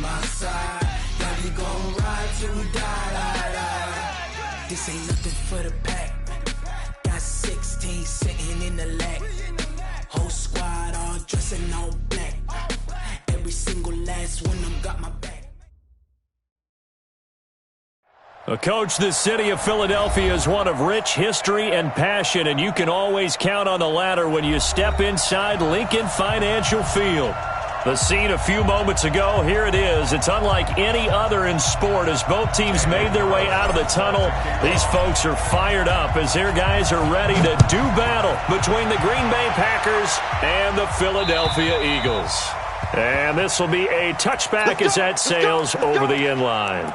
my side. Yeah, we gon' ride till we die. This ain't nothing for the pack. Got 16 sitting in the lag. Whole squad all dressing all black. Every single last one of them got my back. Coach, the city of Philadelphia is one of rich history and passion, and you can always count on the ladder when you step inside Lincoln Financial Field. The scene a few moments ago, here it is. It's unlike any other in sport as both teams made their way out of the tunnel. These folks are fired up as their guys are ready to do battle between the Green Bay Packers and the Philadelphia Eagles. And this will be a touchback as that sails over the end line.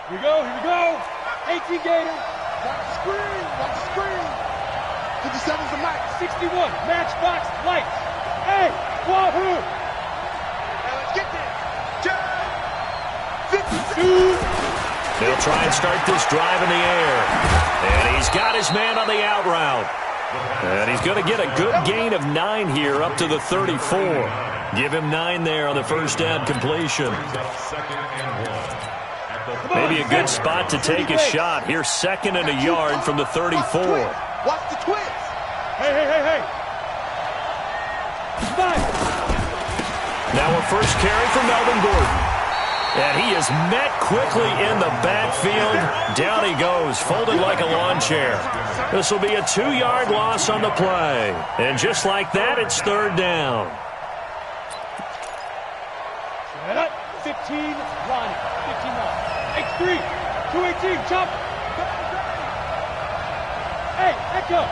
Here we go. 18 Gator. Watch the screen. 57's the mic. 61. Matchbox lights. Hey, wahoo. Now let's get there. 52. They'll try and start this drive in the air. And he's got his man on the out route. And he's going to get a good gain of 9 here up to the 34. Give him 9 there on the first down completion. Maybe a good spot to take a shot. Here's 2nd and a yard from the 34. Watch the twist. Hey. Now a first carry for Melvin Gordon. And he is met quickly in the backfield. Down he goes, folded like a lawn chair. This will be a 2-yard loss on the play. And just like that, it's 3rd down. 15, Ronnie. 15 line. X3, 218, chop. Hey, Echo.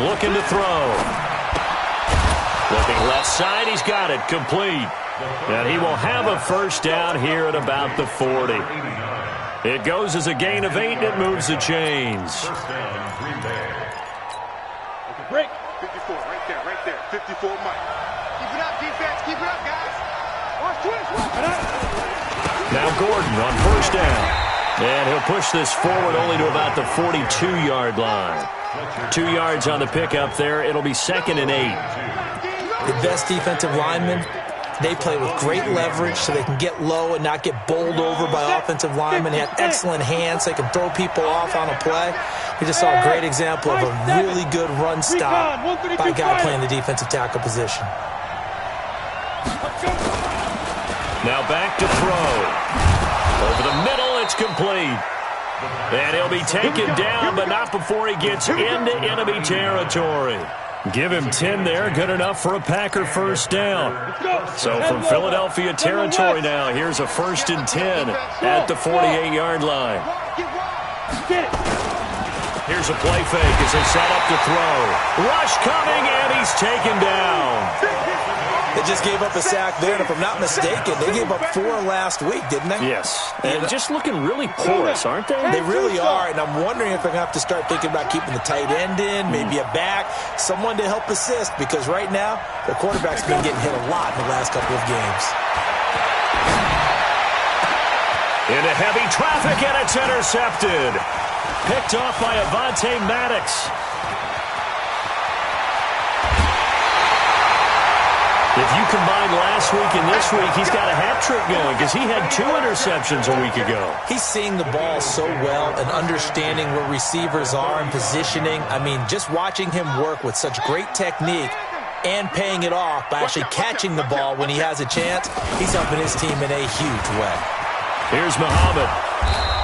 Looking to throw. Looking left side, he's got it, complete. And he will have a first down here at about the 40. It goes as a gain of 8, and it moves the chains. Break. 54, right there. 54, Mike. Keep it up, defense. Keep it up, guys. Watch twist. Now Gordon on first down. And he'll push this forward only to about the 42-yard line. 2 yards on the pickup there. It'll be 2nd and 8. The best defensive linemen, they play with great leverage so they can get low and not get bowled over by offensive linemen. They have excellent hands. They can throw people off on a play. We just saw a great example of a really good run stop by a guy playing the defensive tackle position. Now back to throw. Over the middle, it's complete. And he'll be taken down, but not before he gets into enemy territory. Give him 10 there, good enough for a Packer first down. So from Philadelphia territory now, here's a 1st and 10 at the 48-yard line. Here's a play fake as they set up to throw. Rush coming, and he's taken down. They just gave up a sack there, and if I'm not mistaken, they gave up 4 last week, didn't they? Yes. And just looking really porous, aren't they? They really are, and I'm wondering if they're going to have to start thinking about keeping the tight end in, maybe a back, someone to help assist, because right now, their quarterback's been getting hit a lot in the last couple of games. Into heavy traffic, and it's intercepted. Picked off by Avonte Maddox. If you combine last week and this week, he's got a hat trick going because he had 2 interceptions a week ago. He's seeing the ball so well and understanding where receivers are and positioning. I mean, just watching him work with such great technique and paying it off by actually catching the ball when he has a chance, he's helping his team in a huge way. Here's Muhammad.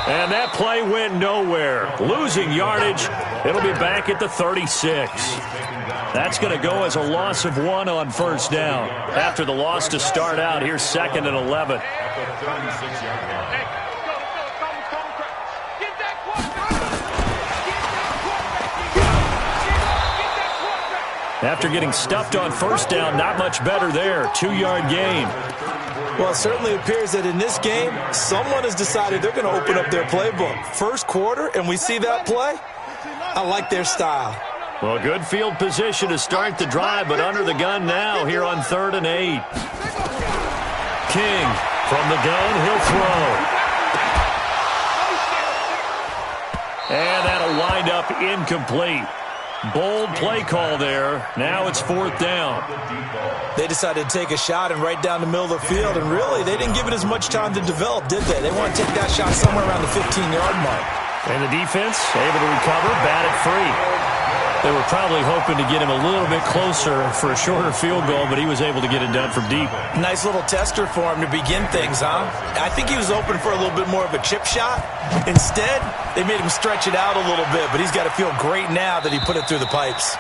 And that play went nowhere. Losing yardage. It'll be back at the 36. That's going to go as a loss of 1 on first down. After the loss to start out, here's 2nd and 11. After getting stuffed on first down, not much better there. 2-yard gain. Well, it certainly appears that in this game, someone has decided they're going to open up their playbook. First quarter, and we see that play. I like their style. Well, good field position to start the drive, but under the gun now here on 3rd and 8. King. From the gun, he'll throw. And that'll wind up incomplete. Bold play call there. Now it's 4th down. They decided to take a shot and right down the middle of the field, and really, they didn't give it as much time to develop, did they? They want to take that shot somewhere around the 15-yard mark. And the defense able to recover, bat it free. They were probably hoping to get him a little bit closer for a shorter field goal, but he was able to get it done from deep. Nice little tester for him to begin things, huh? I think he was open for a little bit more of a chip shot. Instead, they made him stretch it out a little bit, but he's got to feel great now that he put it through the pipes.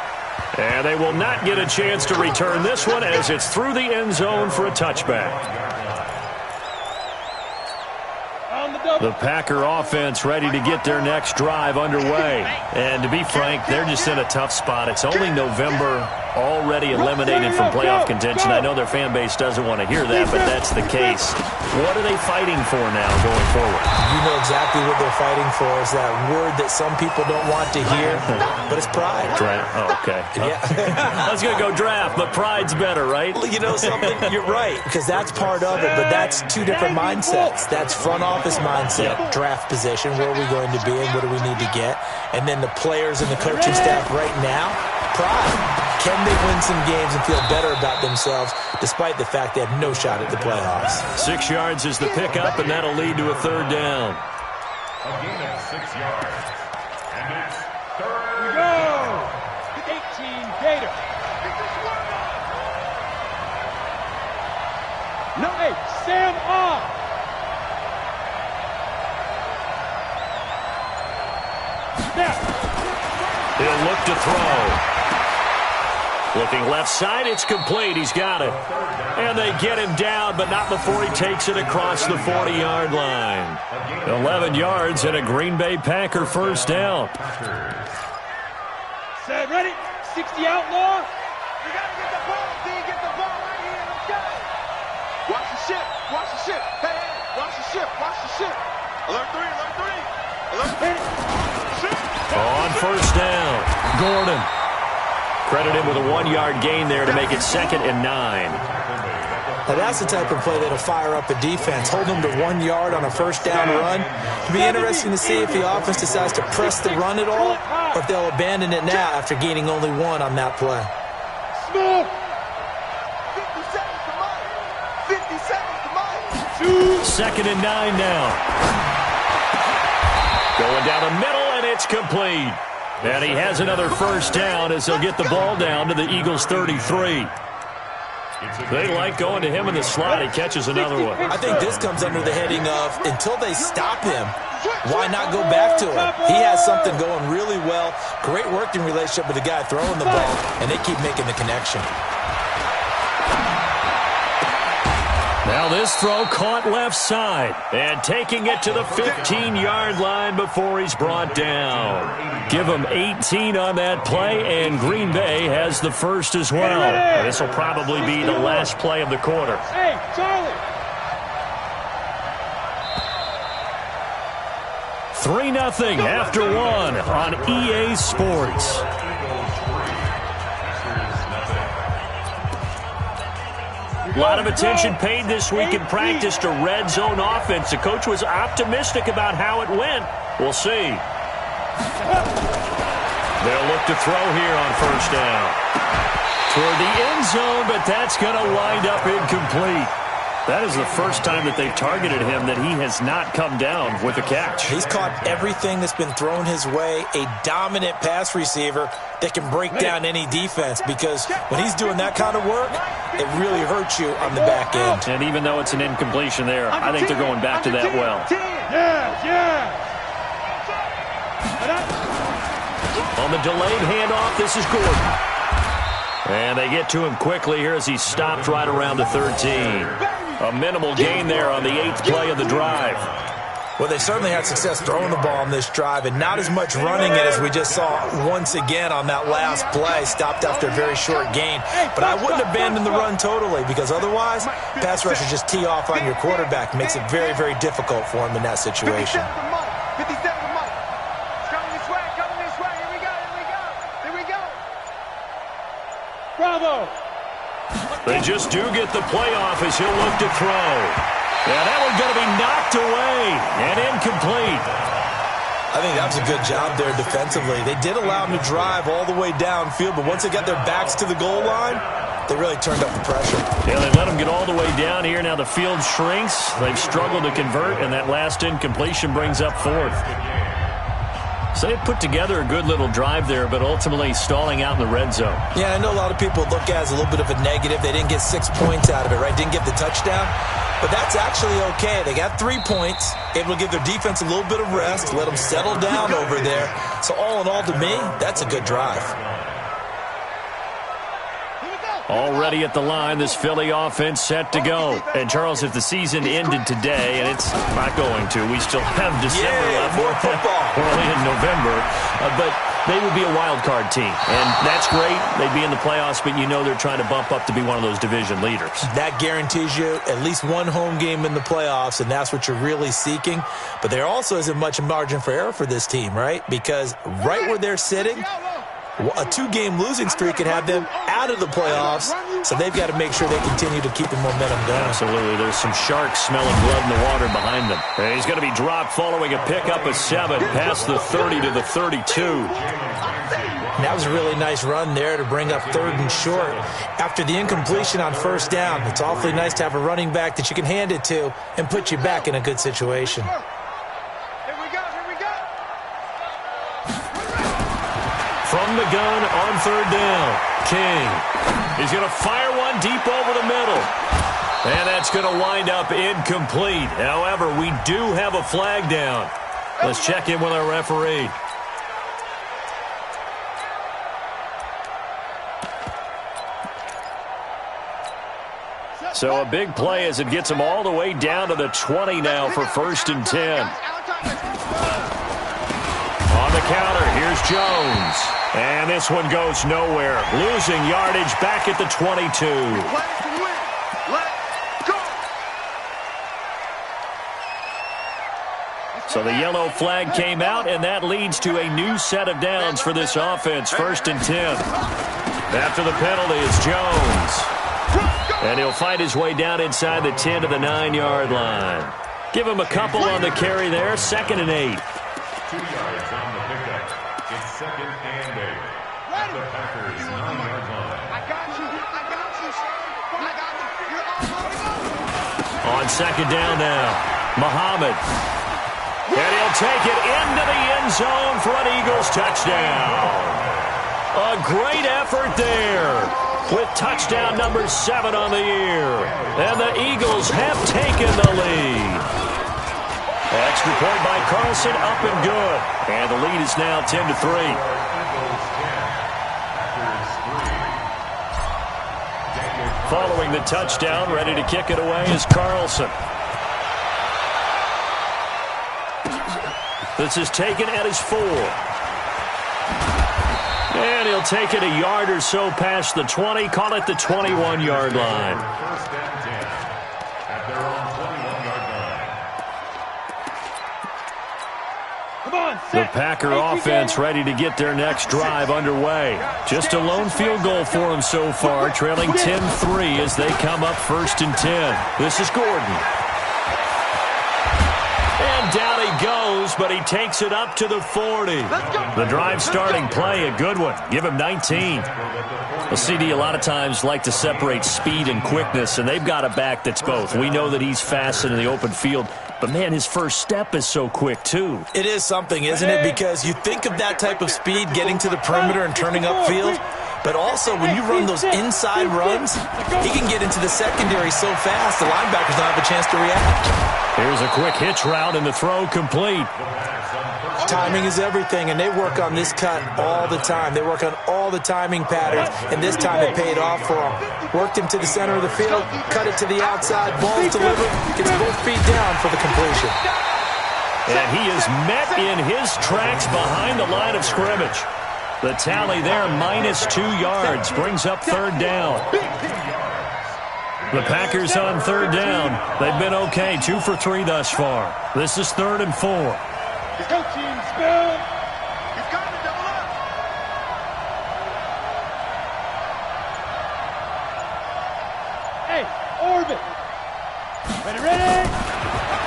And they will not get a chance to return this one as it's through the end zone for a touchback. The Packer offense ready to get their next drive underway. And to be frank, they're just in a tough spot. It's only November, already eliminated from playoff contention. I know their fan base doesn't want to hear that, but that's the case. What are they fighting for now going forward? You know exactly what they're fighting for. Is that word that some people don't want to hear, but it's pride. Draft. Oh, okay. Yeah. I was going to go draft, but pride's better, right? You know something? You're right, because that's part of it, but that's two different mindsets. That's front office mindset, draft position, where are we going to be and what do we need to get? And then the players and the coaching staff right now, pride. Can they win some games and feel better about themselves despite the fact they have no shot at the playoffs? 6 yards is the pickup, and that'll lead to a 3rd down. A gain of 6 yards. And it's 3rd Go! 18 Gator. No, hey, Sam off. He'll look to throw. Looking left side, it's complete. He's got it. And they get him down, but not before he takes it across the 40-yard line. 11 yards and a Green Bay Packer 1st down. Set, ready? 60 outlaw. You got to get the ball, D. Get the ball right here. Let's go. Watch the ship. Watch the ship. Hey, hey. Watch the ship. Watch the ship. Alert 3. Alert 3. Alert 3. On 1st down, Gordon. Credit him with a 1-yard gain there to make it 2nd and 9. Now that's the type of play that'll fire up a defense. Hold them to 1 yard on a 1st down run. It'll be interesting to see if the offense decides to press the run at all, or if they'll abandon it now after gaining only 1 on that play. Smoke. 50 seconds to mine. 50 seconds to mine. 2nd and 9 now. Going down the middle, and it's complete. And he has another 1st down as they'll get the ball down to the Eagles' 33. They like going to him in the slot. He catches another one. I think this comes under the heading of, until they stop him, why not go back to him? He has something going really well. Great working relationship with the guy throwing the ball, and they keep making the connection. Now this throw caught left side and taking it to the 15-yard line before he's brought down. Give him 18 on that play, and Green Bay has the 1st as well. This will probably be the last play of the quarter. Hey, Charlie. 3-0 after 1 on EA Sports. A lot of attention paid this week in practice to red zone offense. The coach was optimistic about how it went. We'll see. They'll look to throw here on 1st down. Toward the end zone, but that's going to wind up incomplete. That is the first time that they've targeted him that he has not come down with a catch. He's caught everything that's been thrown his way, a dominant pass receiver that can break down any defense, because when he's doing that kind of work, it really hurts you on the back end. And even though it's an incompletion there, I think they're going back to that well. Yeah. On the delayed handoff, this is Gordon. And they get to him quickly here as he stopped right around the 13. A minimal gain there on the 8th play of the drive. Well, they certainly had success throwing the ball on this drive, and not as much running it as we just saw once again on that last play. Stopped after a very short gain. But I wouldn't abandon the run totally, because otherwise, pass rushers just tee off on your quarterback. Makes it very, very difficult for him in that situation. 57 to Mike. Coming this way, coming this way. Here we go. Bravo. They just do get the playoff as he'll look to throw. Yeah, that one's going to be knocked away and incomplete. I think that was a good job there defensively. They did allow them to drive all the way downfield, but once they got their backs to the goal line, they really turned up the pressure. Yeah, they let them get all the way down here. Now the field shrinks. They've struggled to convert, and that last incompletion brings up fourth. So they put together a good little drive there, but ultimately stalling out in the red zone. Yeah, I know a lot of people look at it as a little bit of a negative. They didn't get 6 points out of it, right? Didn't get the touchdown. But that's actually okay. They got 3 points, able to give their defense a little bit of rest, let them settle down over there. So all in all, to me, that's a good drive. Already at the line, this Philly offense set to go. And, Charles, if the season ended today, and it's not going to, we still have December left. More football. We're only in November. But they would be a wild card team. And that's great. They'd be in the playoffs, but you know they're trying to bump up to be one of those division leaders. That guarantees you at least one home game in the playoffs, and that's what you're really seeking. But there also isn't much margin for error for this team, right? Because right where they're sitting, a 2-game losing streak could have them out of the playoffs, so they've got to make sure they continue to keep the momentum going. Absolutely. There's some sharks smelling blood in the water behind them. And he's going to be dropped following a pickup of 7 past the 30 to the 32. And that was a really nice run there to bring up 3rd and short. After the incompletion on 1st down, it's awfully nice to have a running back that you can hand it to and put you back in a good situation. From the gun on 3rd down, King. He's going to fire one deep over the middle. And that's going to wind up incomplete. However, we do have a flag down. Let's check in with our referee. So a big play as it gets them all the way down to the 20 now for 1st and 10. On the counter, here's Jones. And this one goes nowhere. Losing yardage back at the 22. So the yellow flag came out, and that leads to a new set of downs for this offense. 1st and 10. After the penalty, it's Jones. And he'll fight his way down inside the 10 to the 9-yard line. Give him a couple on the carry there. 2nd and 8. 2 yards on the pickup. It's 2nd and 8. At the Packers' 9-yard line. I got you, son. I got you. You're all on 2nd down now, Muhammad. And he'll take it into the end zone for an Eagles touchdown. A great effort there with touchdown number 7 on the year. And the Eagles have taken the lead. Extra point by Carlson, up and good. And the lead is now 10-3. Following the touchdown, ready to kick it away is Carlson. This is taken at his 4. And he'll take it a yard or so past the 20, call it the 21-yard line. First and 10 at their own 21-yard line. The Packer offense ready to get their next drive underway. Just a lone field goal for them so far, trailing 10-3 as they come up 1st and 10. This is Gordon. And down he goes, but he takes it up to the 40. The drive starting play, a good one. Give him 19. Well, CD a lot of times like to separate speed and quickness, and they've got a back that's both. We know that he's fast in the open field, but, man, his first step is so quick, too. It is something, isn't it? Because you think of that type of speed getting to the perimeter and turning upfield, but also when you run those inside runs, he can get into the secondary so fast the linebackers don't have a chance to react. Here's a quick hitch route and the throw complete. Timing is everything, and they work on this cut all the time. They work on all the timing patterns, and this time it paid off for him. Worked him to the center of the field, cut it to the outside, ball's delivered, gets both feet down for the completion. And he is met in his tracks behind the line of scrimmage. The tally there, -2 yards, brings up 3rd down. The Packers on 3rd down. They've been okay, 2 for 3 thus far. This is 3rd and 4. Let's go, team. Spell. He's got to double up.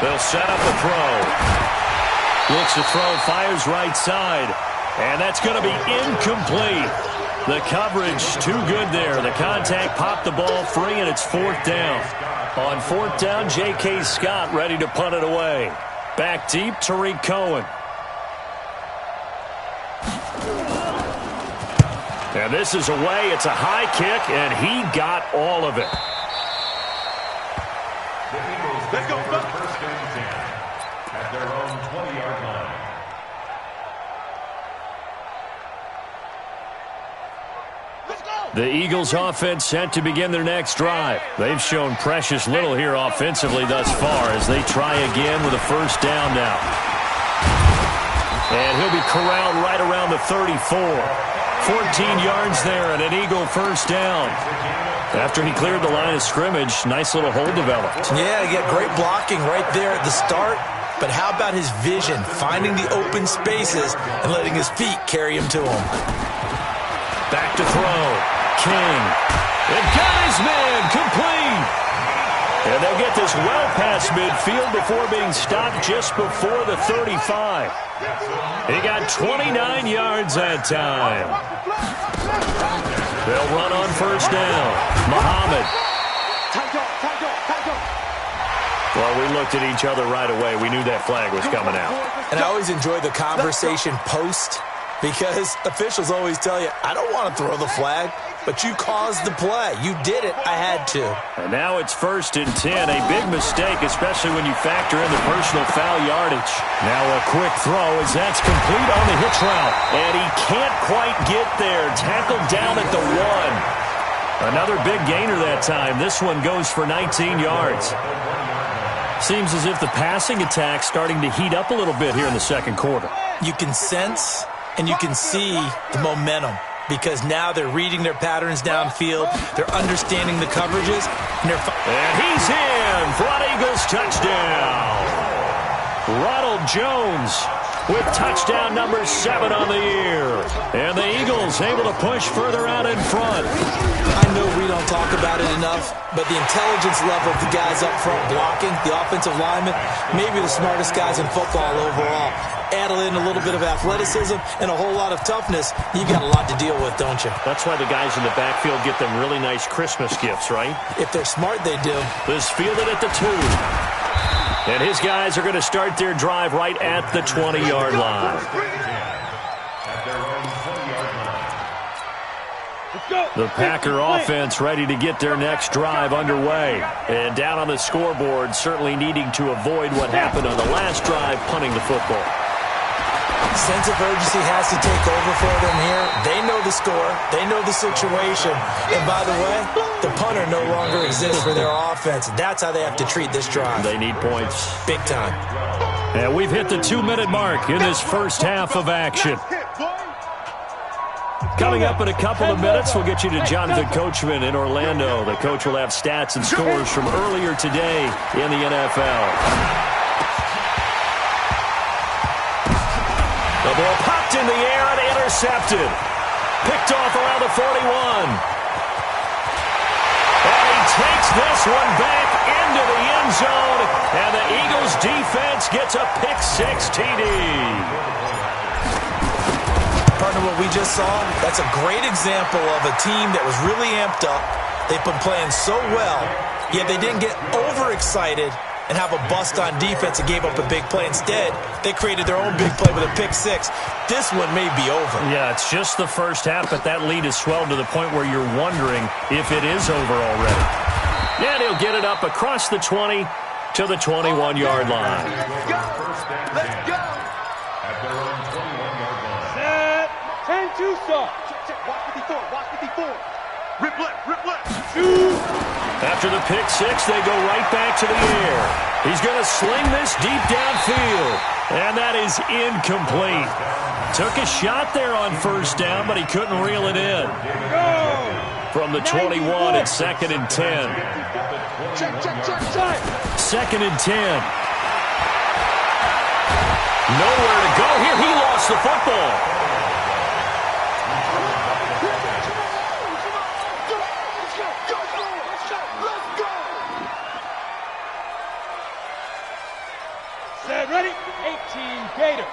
They'll set up a throw. Looks to throw, fires right side. And that's going to be incomplete. The coverage too good there. The contact popped the ball free, and it's 4th down. On 4th down, J.K. Scott ready to punt it away. Back deep, Tariq Cohen. And this is away. It's a high kick, and he got all of it. The Eagles take over first and 10 at their own 20-yard line. The Eagles offense set to begin their next drive. They've shown precious little here offensively thus far as they try again with a first down now. And he'll be corralled right around the 34. 14 yards there and an Eagle first down. After he cleared the line of scrimmage, nice little hole developed. Yeah, he got great blocking right there at the start. But how about his vision, finding the open spaces and letting his feet carry him to him? Back to throw. King. And got his man complete. And they'll get this well past midfield before being stopped just before the 35. He got 29 yards that time. They'll run on first down. Muhammad. Well, we looked at each other right away. We knew that flag was coming out. And I always enjoy the conversation post because officials always tell you, I don't want to throw the flag, but you caused the play. You did it. I had to. And now it's 1st and 10. A big mistake, especially when you factor in the personal foul yardage. Now a quick throw as that's complete on the hitch route. And he can't quite get there. Tackled down at the 1. Another big gainer that time. This one goes for 19 yards. Seems as if the passing attack's starting to heat up a little bit here in the second quarter. You can sense and you can see the momentum because now they're reading their patterns downfield. They're understanding the coverages. And he's in for an Eagles touchdown. Ronald Jones with touchdown number 7 on the year. And the Eagles able to push further out in front. I know we don't talk about it enough, but the intelligence level of the guys up front blocking, the offensive linemen, maybe the smartest guys in football overall. Add in a little bit of athleticism and a whole lot of toughness, you've got a lot to deal with, don't you? That's why the guys in the backfield get them really nice Christmas gifts, right? If they're smart, they do. This fielded at the 2. And his guys are going to start their drive right at the 20-yard line. The Packer offense ready to get their next drive underway. And down on the scoreboard, certainly needing to avoid what happened on the last drive, punting the football. Sense of urgency has to take over for them here. They know the score. They know the situation. And by the way, the punter no longer exists for their offense. That's how they have to treat this drive. They need points. Big time. And we've hit the 2-minute mark in this first half of action. Coming up in a couple of minutes, we'll get you to Jonathan Coachman in Orlando. The coach will have stats and scores from earlier today in the NFL. The ball popped in the air and intercepted. Picked off around the 41. And he takes this one back into the end zone. And the Eagles defense gets a pick-6 TD. Partner, what we just saw, that's a great example of a team that was really amped up. They've been playing so well, yet they didn't get overexcited and have a bust on defense and gave up a big play. Instead, they created their own big play with a pick-6. This one may be over. Yeah, it's just the first half, but that lead has swelled to the point where you're wondering if it is over already. And he'll get it up across the 20 to the 21-yard line. Let's go. At their own 21-yard line. Set. 10-2 start. Watch 54. Watch 54. Rip left. Shoot. After the pick-6, they go right back to the air. He's going to sling this deep downfield. And that is incomplete. Took a shot there on first down, but he couldn't reel it in. From the 21, it's 2nd and 10. Check. 2nd and 10. Nowhere to go here. He lost the football. Set, ready? 18 Gator.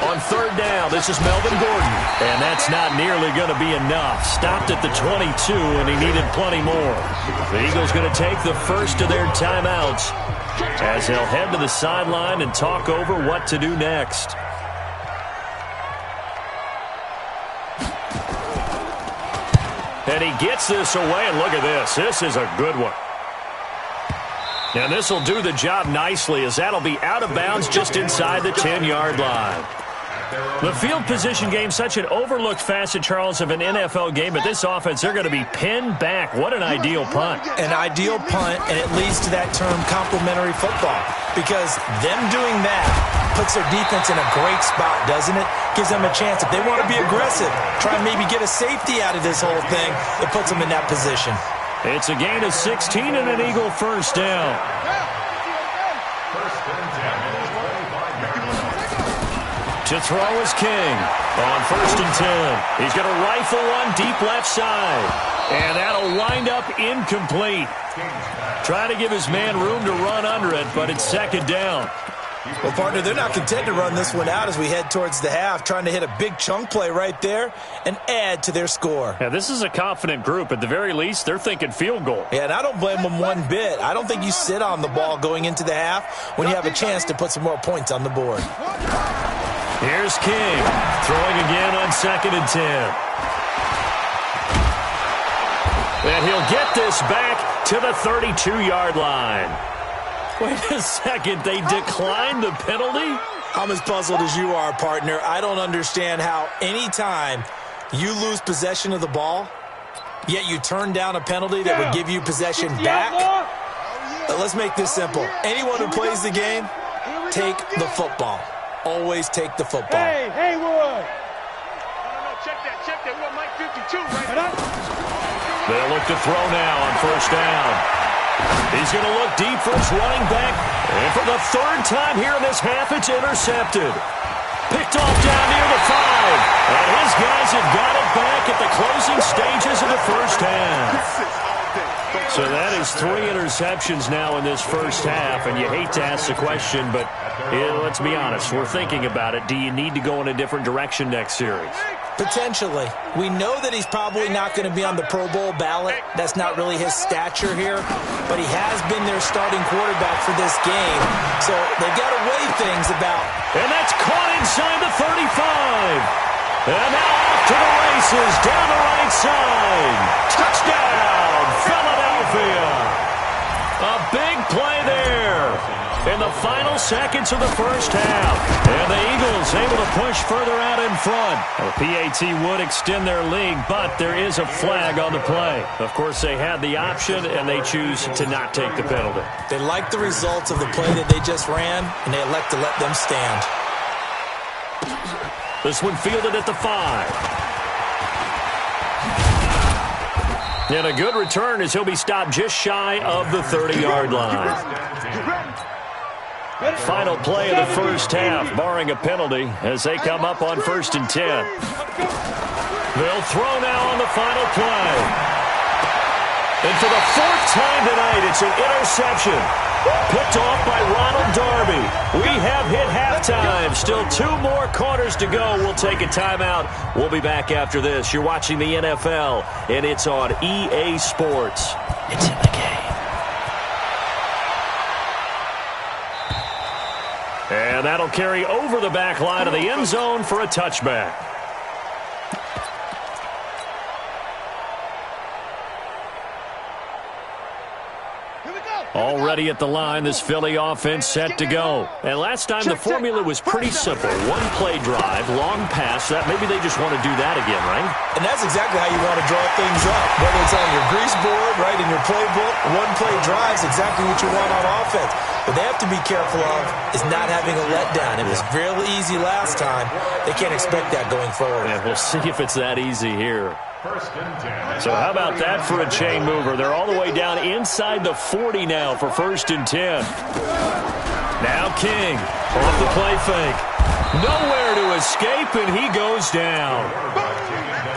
On third down, this is Melvin Gordon. And that's not nearly going to be enough. Stopped at the 22, and he needed plenty more. The Eagles going to take the first of their timeouts as they'll head to the sideline and talk over what to do next. And he gets this away, and look at this. This is a good one. And this will do the job nicely, as that'll be out of bounds just inside the 10-yard line. The field position game, such an overlooked facet, Charles, of an NFL game. But this offense, they're going to be pinned back. What an ideal punt. An ideal punt, and it leads to that term complementary football. Because them doing that puts their defense in a great spot, doesn't it? Gives them a chance. If they want to be aggressive, try and maybe get a safety out of this whole thing, it puts them in that position. It's a gain of 16 and an Eagle first down. To throw is King on 1st and 10. He's going to rifle one deep left side. And that'll wind up incomplete. Try to give his man room to run under it, but it's 2nd down. Well, partner, they're not content to run this one out as we head towards the half, trying to hit a big chunk play right there and add to their score. Yeah, this is a confident group. At the very least, they're thinking field goal. Yeah, and I don't blame them one bit. I don't think you sit on the ball going into the half when you have a chance to put some more points on the board. Here's King, throwing again on 2nd and 10. And he'll get this back to the 32-yard line. Wait a second, they declined the penalty? I'm as puzzled as you are, partner. I don't understand how any time you lose possession of the ball, yet you turn down a penalty that would give you possession back. Let's make this simple. Anyone who plays the game, take the football. Always take the football. Hey, Haywood! No, check that. We're Mike 52, right? They'll look to throw now on 1st down. He's going to look deep for his running back. And for the 3rd time here in this half, it's intercepted. Picked off down near the 5. And his guys have got it back at the closing stages of the first half. So that is 3 interceptions now in this first half. And you hate to ask the question, but let's be honest. We're thinking about it. Do you need to go in a different direction next series? Potentially. We know that he's probably not going to be on the Pro Bowl ballot. That's not really his stature here. But he has been their starting quarterback for this game. So they've got to weigh things about. And that's caught inside the 35. And now off to the races down the right side. Touchdown, Philadelphia. A big play there in the final seconds of the first half. And the Eagles able to push further out in front. The PAT would extend their lead, but there is a flag on the play. Of course, they had the option, and they choose to not take the penalty. They like the results of the play that they just ran, and they elect to let them stand. This one fielded at the 5. And a good return as he'll be stopped just shy of the 30-yard line. Final play of the first half, barring a penalty, as they come up on 1st and 10. They'll throw now on the final play. And for the 4th time tonight, it's an interception. Picked off by Ronald Darby. We have hit halftime. Still 2 more quarters to go. We'll take a timeout. We'll be back after this. You're watching the NFL, and it's on EA Sports. It's in the game. And that'll carry over the back line of the end zone for a touchback. Already at the line, this Philly offense set to go. And last time the formula was pretty simple. 1 play drive, long pass. That maybe they just want to do that again, right? And that's exactly how you want to draw things up. Whether it's on your grease board, right, in your playbook, 1 play drive is exactly what you want on offense. What they have to be careful of is not having a letdown. It was real easy last time. They can't expect that going forward. And we'll see if it's that easy here. So how about that for a chain mover? They're all the way down inside the 40 now for 1st and 10. Now King off the play fake. Nowhere to escape, and he goes down.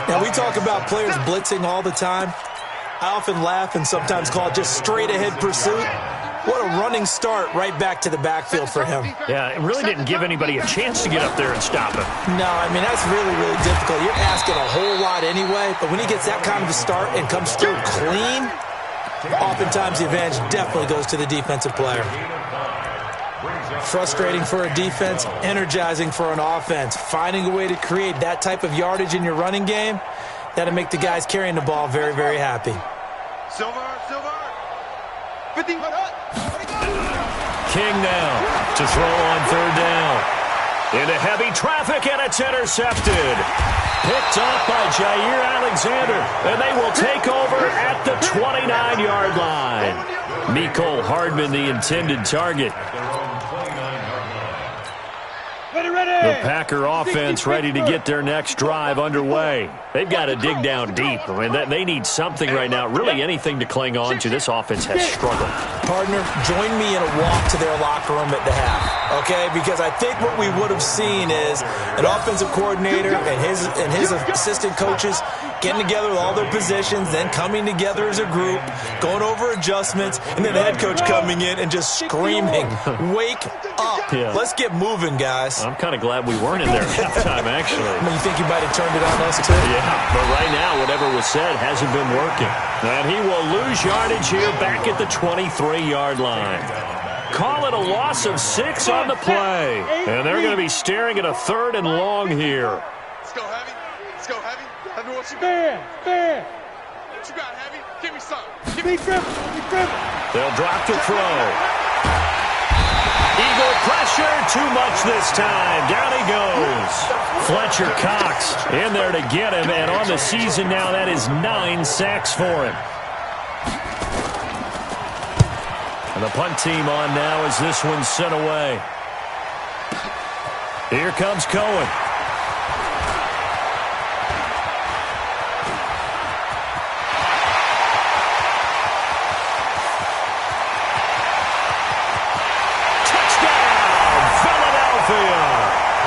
Now, we talk about players blitzing all the time. I often laugh and sometimes call it just straight-ahead pursuit. What a running start right back to the backfield for him. Yeah, it really didn't give anybody a chance to get up there and stop him. No, I mean, that's really, really difficult. You're asking a whole lot anyway, but when he gets that kind of a start and comes through clean, oftentimes the advantage definitely goes to the defensive player. Frustrating for a defense, energizing for an offense. Finding a way to create that type of yardage in your running game, that'll make the guys carrying the ball very, very happy. Silver. 50. King now to throw on third down. Into heavy traffic, and it's intercepted. Picked off by Jair Alexander, and they will take over at the 29-yard line. Mecole Hardman, the intended target. The Packer offense ready to get their next drive underway. They've got to dig down deep. I mean, they need something right now, really anything to cling on to. This offense has struggled. Partner, join me in a walk to their locker room at the half, okay? Because I think what we would have seen is an offensive coordinator and his assistant coaches getting together with all their positions, then coming together as a group, going over adjustments, and then the head coach coming in and just screaming, "Wake up. Yeah. Let's get moving, guys." I'm kind of glad we weren't in there at halftime, actually. I mean, you think you might have turned it on us, too? Yeah, but right now, whatever was said hasn't been working. And he will lose yardage here back at the 23-yard line. Call it a loss of 6 on the play. And they're going to be staring at a 3rd and long here. Let's go, Heavy. Let's go, Heavy. Heavy, what you got? Fair. What you got, Heavy? Give me some. Be dribble. They'll drop to throw. Eagle pressure, too much this time. Down he goes. Fletcher Cox in there to get him, and on the season now, that is 9 sacks for him. And the punt team on now as this one's sent away. Here comes Cohen.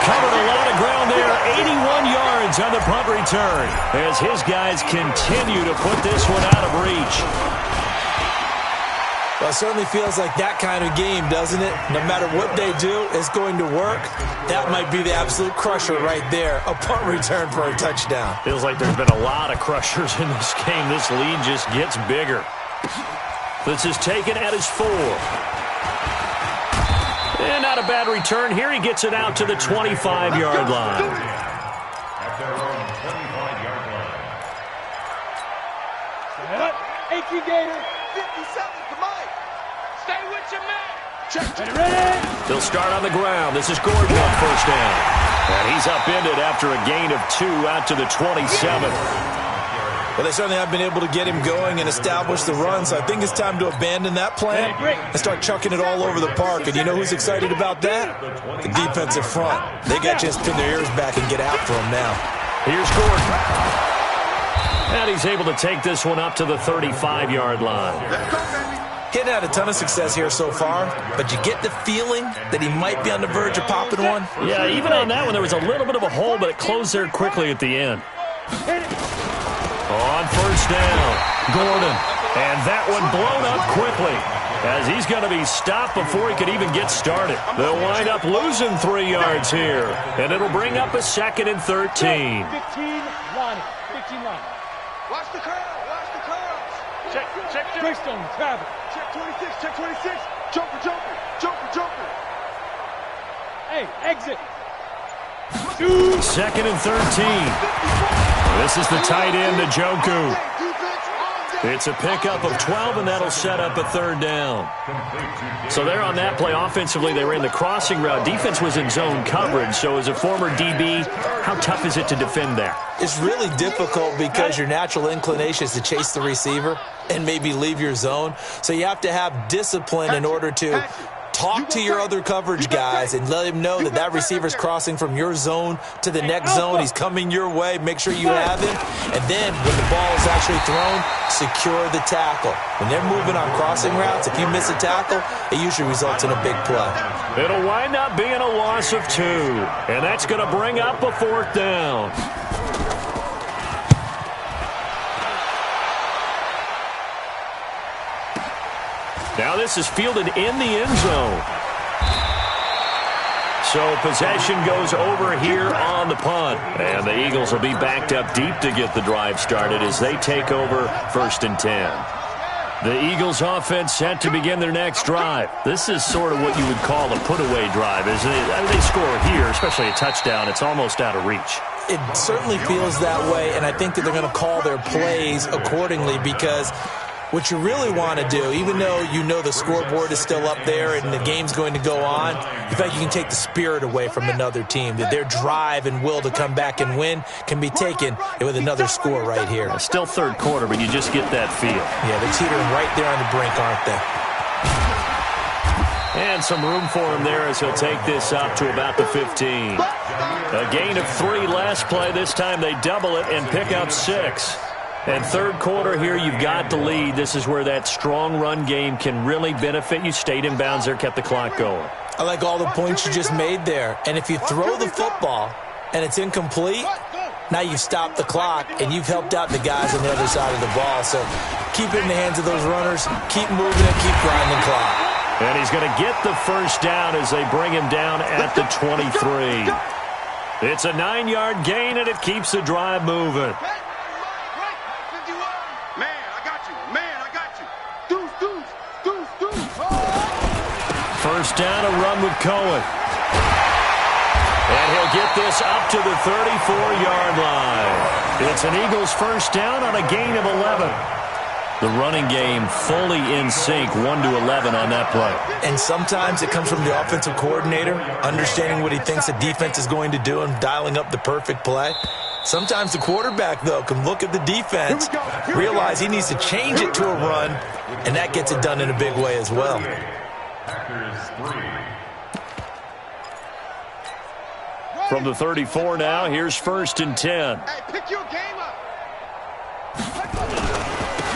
Covered a lot of ground there, 81 yards on the punt return as his guys continue to put this one out of reach. Well, it certainly feels like that kind of game, doesn't it? No matter what they do, it's going to work. That might be the absolute crusher right there, a punt return for a touchdown. Feels like there's been a lot of crushers in this game. This lead just gets bigger. This is taken at his 4. And not a bad return. Here he gets it out to the 25-yard line. At their own 25-yard line. 18 Gator. 57 to Mike. Stay with your man. Check. Ready. They'll start on the ground. This is Gordon on first down. And he's upended after a gain of 2 out to the 27. Well, they certainly have been able to get him going and establish the run, so I think it's time to abandon that plan and start chucking it all over the park. And you know who's excited about that? The defensive front. They got to just pin their ears back and get after him now. Here's Gordon. And he's able to take this one up to the 35-yard line. He hadn't had a ton of success here so far, but you get the feeling that he might be on the verge of popping one. Yeah, even on that one, there was a little bit of a hole, but it closed there quickly at the end. On first down, Gordon. And that one blown up quickly as he's going to be stopped before he could even get started. They'll wind up losing 3 yards here, and it'll bring up a 2nd and 13. 15 line. 15 line. Watch the curl. Watch the curls. Check. Greystone, travel. Check 26. Check 26. Jumper. Hey, exit. 2nd and 13. This is the tight end, Njoku. It's a pickup of 12, and that'll set up a 3rd down. So there on that play, offensively, they ran the crossing route. Defense was in zone coverage, so as a former DB, how tough is it to defend that? It's really difficult because your natural inclination is to chase the receiver and maybe leave your zone. So you have to have discipline in order to talk to your other coverage guys and let him know that that receiver's crossing from your zone to the next zone. He's coming your way. Make sure you have him. And then when the ball is actually thrown, secure the tackle. When they're moving on crossing routes, if you miss a tackle, it usually results in a big play. It'll wind up being a loss of 2. And that's going to bring up a 4th down. Now this is fielded in the end zone. So possession goes over here on the punt. And the Eagles will be backed up deep to get the drive started as they take over 1st and 10. The Eagles offense set to begin their next drive. This is sort of what you would call a put-away drive, isn't it? I mean, they score here, especially a touchdown. It's almost out of reach. It certainly feels that way, and I think that they're going to call their plays accordingly because what you really want to do, even though you know the scoreboard is still up there and the game's going to go on, in fact, you can take the spirit away from another team, that their drive and will to come back and win can be taken with another score right here. Still third quarter, but you just get that feel. Yeah, they're teetering right there on the brink, aren't they? And some room for him there as he'll take this up to about the 15. A gain of 3 last play. This time they double it and pick up 6. And third quarter here, you've got the lead. This is where that strong run game can really benefit you. Stayed in bounds there, kept the clock going. I like all the points you just made there. And if you throw the football and it's incomplete, now you've stopped the clock and you've helped out the guys on the other side of the ball. So keep it in the hands of those runners. Keep moving and keep grinding clock. And he's going to get the first down as they bring him down at the 23. It's a 9-yard gain, and it keeps the drive moving. First down, a run with Cohen. And he'll get this up to the 34-yard line. It's an Eagles first down on a gain of 11. The running game fully in sync, 1-11 on that play. And sometimes it comes from the offensive coordinator, understanding what he thinks the defense is going to do and dialing up the perfect play. Sometimes the quarterback, though, can look at the defense, realize he needs to change it to a run, and that gets it done in a big way as well. From the 34 now, here's 1st and 10. Hey, pick your game up.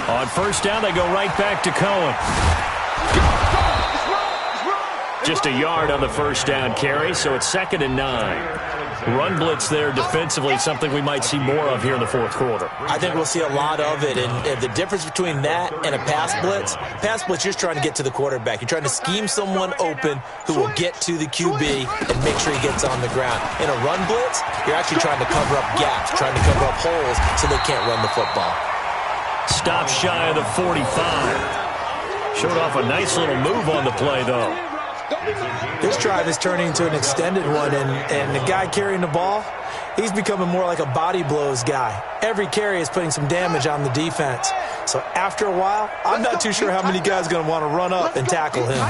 On first down, they go right back to Cohen. Just a yard on the first down carry, so it's 2nd and 9. Run blitz there defensively, something we might see more of here in the fourth quarter. I think we'll see a lot of it, and the difference between that and a pass blitz, you're just trying to get to the quarterback. You're trying to scheme someone open who will get to the QB and make sure he gets on the ground. In a run blitz, you're actually trying to cover up gaps, trying to cover up holes so they can't run the football. Stop shy of the 45. Showed off a nice little move on the play, though. This drive is turning into an extended one, and the guy carrying the ball, he's becoming more like a body blows guy. Every carry is putting some damage on the defense. So after a while, I'm not too sure how many guys are going to want to run up and tackle him.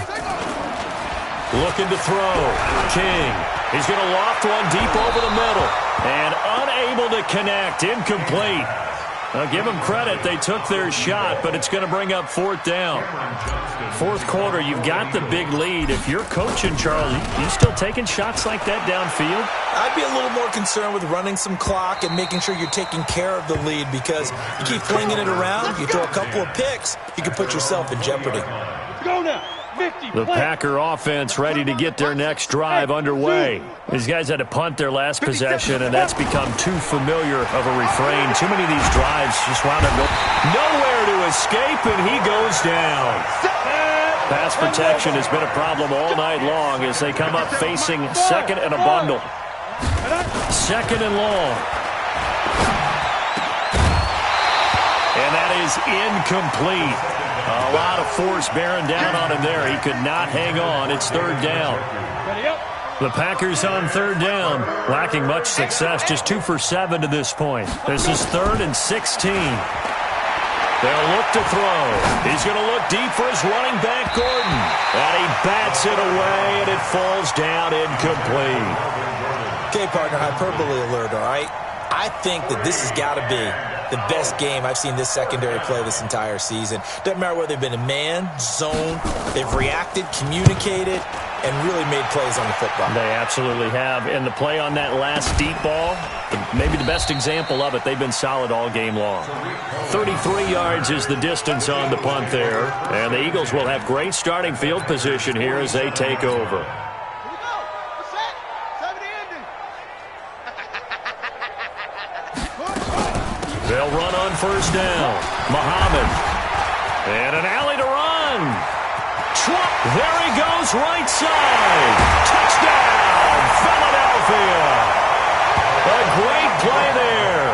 Looking to throw. King. He's going to loft one deep over the middle. And unable to connect. Incomplete. Now, give them credit. They took their shot, but it's going to bring up 4th down. Fourth quarter, you've got the big lead. If you're coaching, Charles, you still taking shots like that downfield? I'd be a little more concerned with running some clock and making sure you're taking care of the lead because you keep flinging it around, you throw a couple of picks, you can put yourself in jeopardy. Go now. The Packer offense ready to get their next drive underway. These guys had to punt their last possession, and that's become too familiar of a refrain. Too many of these drives just wound up nowhere to escape, and he goes down. Pass protection has been a problem all night long as they come up facing 2nd and a bundle. 2nd and long. And that is incomplete. A lot of force bearing down on him there. He could not hang on. It's 3rd down. The Packers on 3rd down, lacking much success, just 2 for 7 to this point. This is 3rd and 16. They'll look to throw. He's going to look deep for his running back, Gordon. And he bats it away, and it falls down incomplete. Okay, partner, hyperbole alert, all right? I think that this has got to be the best game I've seen this secondary play this entire season. Doesn't matter whether they've been in man, zone, they've reacted, communicated, and really made plays on the football. They absolutely have. And the play on that last deep ball, maybe the best example of it, they've been solid all game long. 33 yards is the distance on the punt there. And the Eagles will have great starting field position here as they take over. They'll run on first down. Muhammad. And an alley to run. There he goes, right side. Touchdown, Philadelphia. A great play there.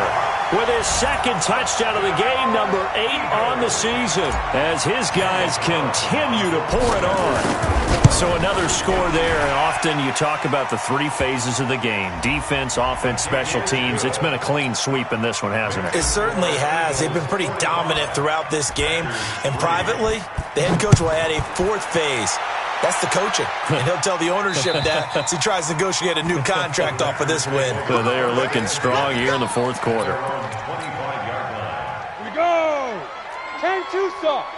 With his second touchdown of the game, number 8 on the season, as his guys continue to pour it on. So another score there, and often you talk about the 3 phases of the game: defense, offense, special teams. It's been a clean sweep in this one, hasn't it? It certainly has. They've been pretty dominant throughout this game. And privately, the head coach will add a 4th phase. That's the coaching. And he'll tell the ownership that as he tries to negotiate a new contract off of this win. So they are looking strong here in the 4th quarter. Here we go. 10-2 stop.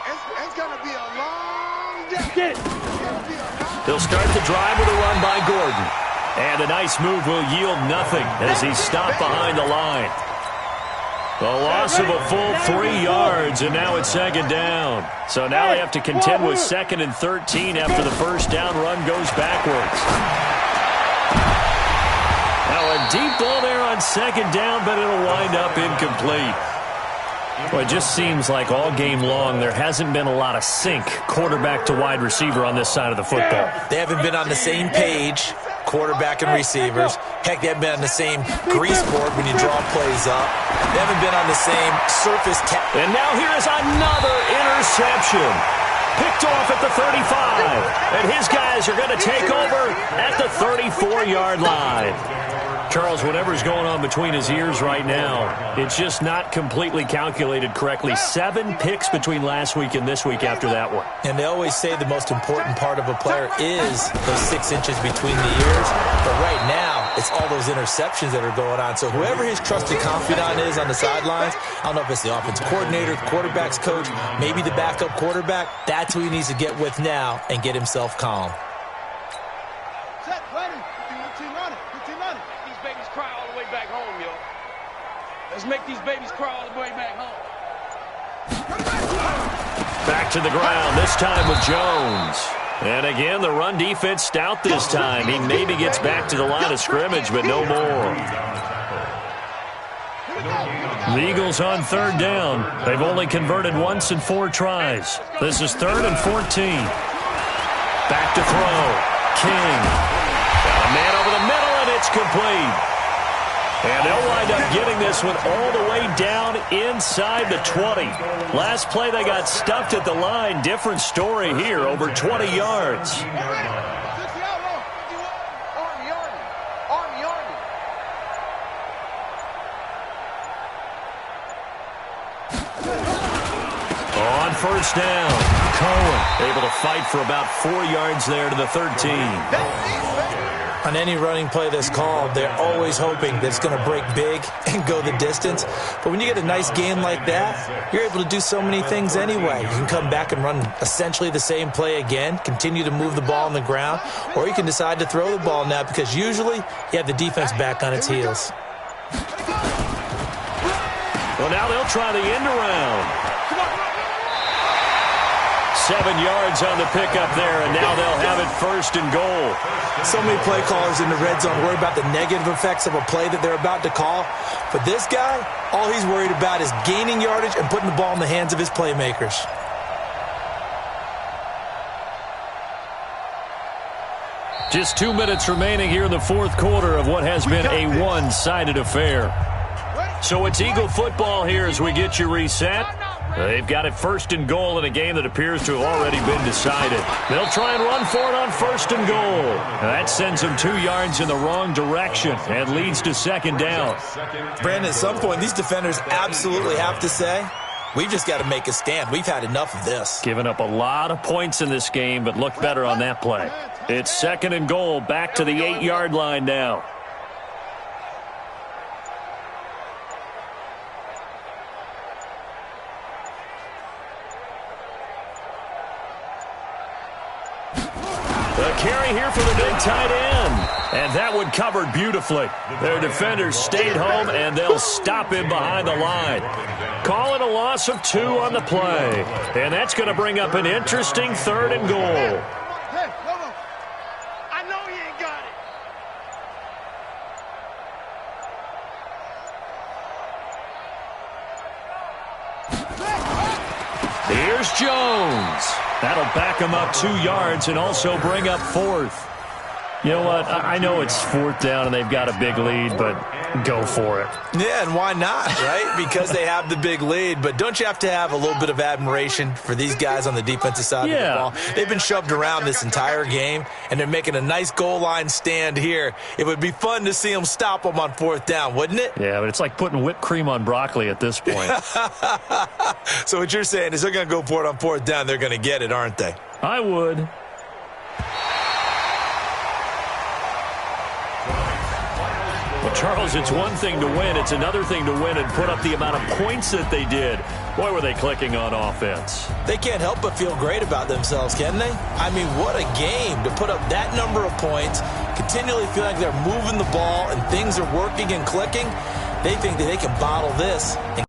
It's going to be a long day. Get it. They'll start the drive with a run by Gordon. And a nice move will yield nothing as he's stopped behind the line. The loss of a full 3 yards, and now it's 2nd down. So now they have to contend with 2nd and 13 after the first down run goes backwards. Now a deep ball there on 2nd down, but it'll wind up incomplete. Well, it just seems like all game long there hasn't been a lot of sync quarterback to wide receiver on this side of the football. They haven't been on the same page, quarterback and receivers. Heck, they haven't been on the same grease board when you draw plays up. They haven't been on the same surface. And now here is another interception. Picked off at the 35. And his guys are going to take over at the 34-yard line. Charles, whatever's going on between his ears right now, it's just not completely calculated correctly. 7 picks between last week and this week after that one. And they always say the most important part of a player is those 6 inches between the ears. But right now, it's all those interceptions that are going on. So whoever his trusted confidant is on the sidelines, I don't know if it's the offensive coordinator, the quarterback's coach, maybe the backup quarterback, that's who he needs to get with now and get himself calm. Let's make these babies cry all the way back home. Back to the ground, this time with Jones. And again, the run defense stout this time. He maybe gets back to the line of scrimmage, but no more. The Eagles on 3rd down. They've only converted once in 4 tries. This is 3rd and 14. Back to throw. King. Got a man over the middle, and it's complete. And they'll wind up getting this one all the way down inside the 20. Last play, they got stuffed at the line. Different story here, over 20 yards. On 1st down, Cohen able to fight for about 4 yards there to the 13. On any running play that's called, they're always hoping that it's going to break big and go the distance. But when you get a nice game like that, you're able to do so many things anyway. You can come back and run essentially the same play again, continue to move the ball on the ground, or you can decide to throw the ball now because usually you have the defense back on its heels. Well, now they'll try the end around. 7 yards on the pickup there, and now they'll have it 1st and goal. So many play callers in the red zone worry about the negative effects of a play that they're about to call. But this guy, all he's worried about is gaining yardage and putting the ball in the hands of his playmakers. Just 2 minutes remaining here in the 4th quarter of what has been a one-sided affair. So it's Eagle football here as we get you reset. They've got it 1st and goal in a game that appears to have already been decided. They'll try and run for it on 1st and goal. That sends them 2 yards in the wrong direction and leads to 2nd down. Brandon, at some point, these defenders absolutely have to say, we've just got to make a stand. We've had enough of this. Given up a lot of points in this game, but looked better on that play. It's 2nd and goal, back to the 8-yard line now. The carry here for the big tight end. And that one covered beautifully. Their defenders stayed home, and they'll stop him behind the line. Call it a loss of 2 on the play. And that's going to bring up an interesting 3rd and goal. Hey, Lobo. I know he ain't got it. Here's Jones. That'll back them up 2 yards and also bring up 4th. You know what? I know it's 4th down and they've got a big lead, but go for it. Yeah, and why not, right? Because they have the big lead. But don't you have to have a little bit of admiration for these guys on the defensive side of the ball? They've been shoved around this entire game, and they're making a nice goal line stand here. It would be fun to see them stop them on 4th down, wouldn't it? Yeah, but it's like putting whipped cream on broccoli at this point. So what you're saying is they're going to go for it on 4th down. They're going to get it, aren't they? I would. Well, Charles, it's one thing to win. It's another thing to win and put up the amount of points that they did. Boy, were they clicking on offense. They can't help but feel great about themselves, can they? I mean, what a game to put up that number of points, continually feel like they're moving the ball and things are working and clicking. They think that they can bottle this and